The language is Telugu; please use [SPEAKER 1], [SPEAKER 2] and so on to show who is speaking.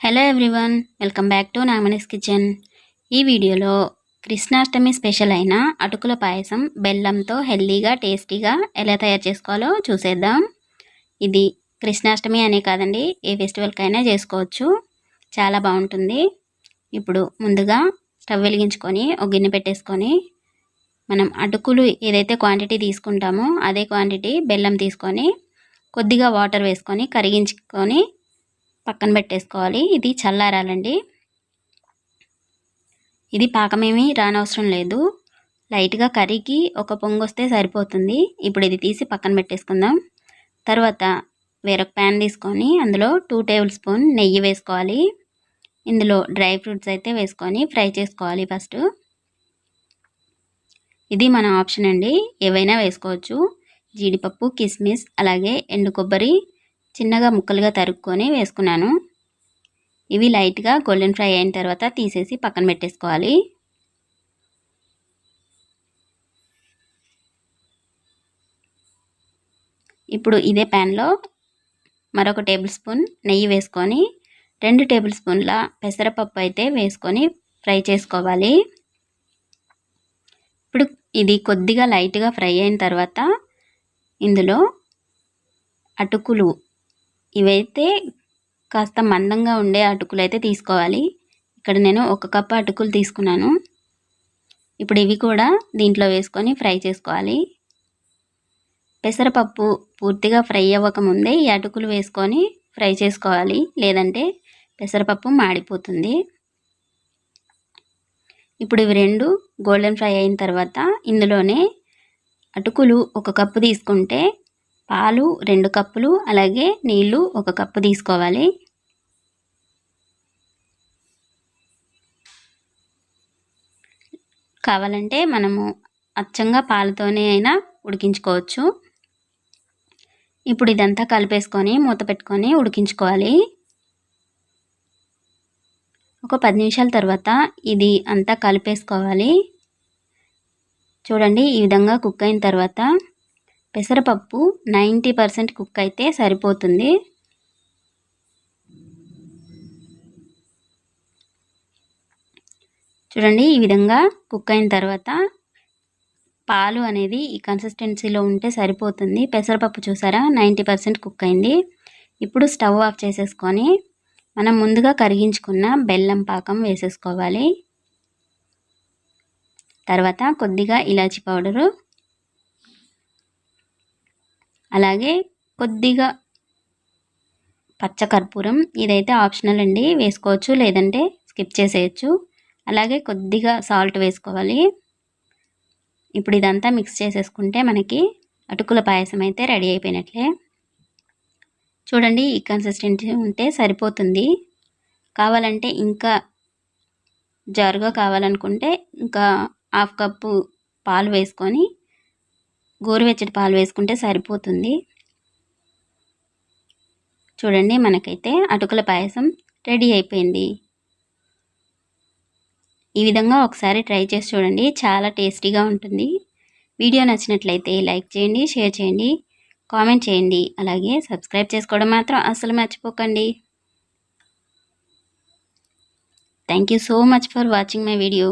[SPEAKER 1] Hello everyone, welcome back to Nagamani's kitchen. ఈ వీడియోలో కృష్ణాష్టమి స్పెషల్ అయిన అటుకుల పాయసం బెల్లంతో హెల్దీగా టేస్టీగా ఎలా తయారు చేసుకోవాలో చూసేద్దాం. ఇది కృష్ణాష్టమి అనే కాదండి, ఏ ఫెస్టివల్కైనా చేసుకోవచ్చు, చాలా బాగుంటుంది. ఇప్పుడు ముందుగా స్టవ్ వెలిగించుకొని ఒక గిన్నె పెట్టేసుకొని మనం అటుకులు ఏదైతే క్వాంటిటీ తీసుకుంటామో అదే క్వాంటిటీ బెల్లం తీసుకొని కొద్దిగా వాటర్ వేసుకొని కరిగించుకొని పక్కన పెట్టేసుకోవాలి. ఇది చల్లారాలండి. ఇది పాకమేమీ రానవసరం లేదు, లైట్గా కరిగి ఒక పొంగు వస్తే సరిపోతుంది. ఇప్పుడు ఇది తీసి పక్కన పెట్టేసుకుందాం. తర్వాత వేరొక ప్యాన్ తీసుకొని అందులో 2 టేబుల్ స్పూన్ నెయ్యి వేసుకోవాలి. ఇందులో డ్రై ఫ్రూట్స్ అయితే వేసుకొని ఫ్రై చేసుకోవాలి. ఫస్ట్ ఇది మన ఆప్షన్ అండి, ఏవైనా వేసుకోవచ్చు. జీడిపప్పు, కిస్మిస్, అలాగే ఎండు కొబ్బరి చిన్నగా ముక్కలుగా తరుక్కొని వేసుకున్నాను. ఇవి లైట్గా గోల్డెన్ ఫ్రై అయిన తర్వాత తీసేసి పక్కన పెట్టేసుకోవాలి. ఇప్పుడు ఇదే ప్యాన్లో మరొక టేబుల్ స్పూన్ నెయ్యి వేసుకొని 2 టేబుల్ స్పూన్ల పెసరపప్పు అయితే వేసుకొని ఫ్రై చేసుకోవాలి. ఇప్పుడు ఇది కొద్దిగా లైట్గా ఫ్రై అయిన తర్వాత ఇందులో అటుకులు, ఇవైతే కాస్త మందంగా ఉండే అటుకులు అయితే తీసుకోవాలి. ఇక్కడ నేను 1 కప్పు అటుకులు తీసుకున్నాను. ఇప్పుడు ఇవి కూడా దీంట్లో వేసుకొని ఫ్రై చేసుకోవాలి. పెసరపప్పు పూర్తిగా ఫ్రై అవ్వకముందే ఈ అటుకులు వేసుకొని ఫ్రై చేసుకోవాలి, లేదంటే పెసరపప్పు మాడిపోతుంది. ఇప్పుడు ఇవి రెండు గోల్డెన్ ఫ్రై అయిన తర్వాత ఇందులోనే అటుకులు 1 కప్పు తీసుకుంటే పాలు 2 కప్పులు, అలాగే నీళ్ళు 1 కప్పు తీసుకోవాలి. కావాలంటే మనము అచ్చంగా పాలతోనే అయినా ఉడికించుకోవచ్చు. ఇప్పుడు ఇదంతా కలిపేసుకొని మూత పెట్టుకొని ఉడికించుకోవాలి. ఒక 10 నిమిషాల తర్వాత ఇది అంతా కలిపేసుకోవాలి. చూడండి, ఈ విధంగా కుక్ అయిన తర్వాత పెసరపప్పు 90% కుక్ అయితే సరిపోతుంది. చూడండి, ఈ విధంగా కుక్ అయిన తర్వాత పాలు అనేది ఈ కన్సిస్టెన్సీలో ఉంటే సరిపోతుంది. పెసరపప్పు చూసారా 90% కుక్ అయింది. ఇప్పుడు స్టవ్ ఆఫ్ చేసేసుకొని మనం ముందుగా కరిగించుకున్న బెల్లం పాకం వేసేసుకోవాలి. తర్వాత కొద్దిగా ఇలాచీ పౌడరు, అలాగే కొద్దిగా పచ్చకర్పూరం, ఇదైతే ఆప్షనల్ అండి, వేసుకోవచ్చు లేదంటే స్కిప్ చేసేయచ్చు. అలాగే కొద్దిగా సాల్ట్ వేసుకోవాలి. ఇప్పుడు ఇదంతా మిక్స్ చేసేసుకుంటే మనకి అటుకుల పాయసం అయితే రెడీ అయిపోయినట్లే. చూడండి, ఈ కన్సిస్టెన్సీ ఉంటే సరిపోతుంది. కావాలంటే ఇంకా జారుగా కావాలనుకుంటే ఇంకా 1/2 కప్పు పాలు వేసుకొని గోరువెచ్చటి పాలు వేసుకుంటే సరిపోతుంది. చూడండి, మనకైతే అటుకుల పాయసం రెడీ అయిపోయింది. ఈ విధంగా ఒకసారి ట్రై చేసి చూడండి, చాలా టేస్టీగా ఉంటుంది. వీడియో నచ్చినట్లయితే లైక్ చేయండి, షేర్ చేయండి, కామెంట్ చేయండి, అలాగే సబ్స్క్రైబ్ చేసుకోవడం మాత్రం అస్సలు మర్చిపోకండి. Thank you so much for watching my video.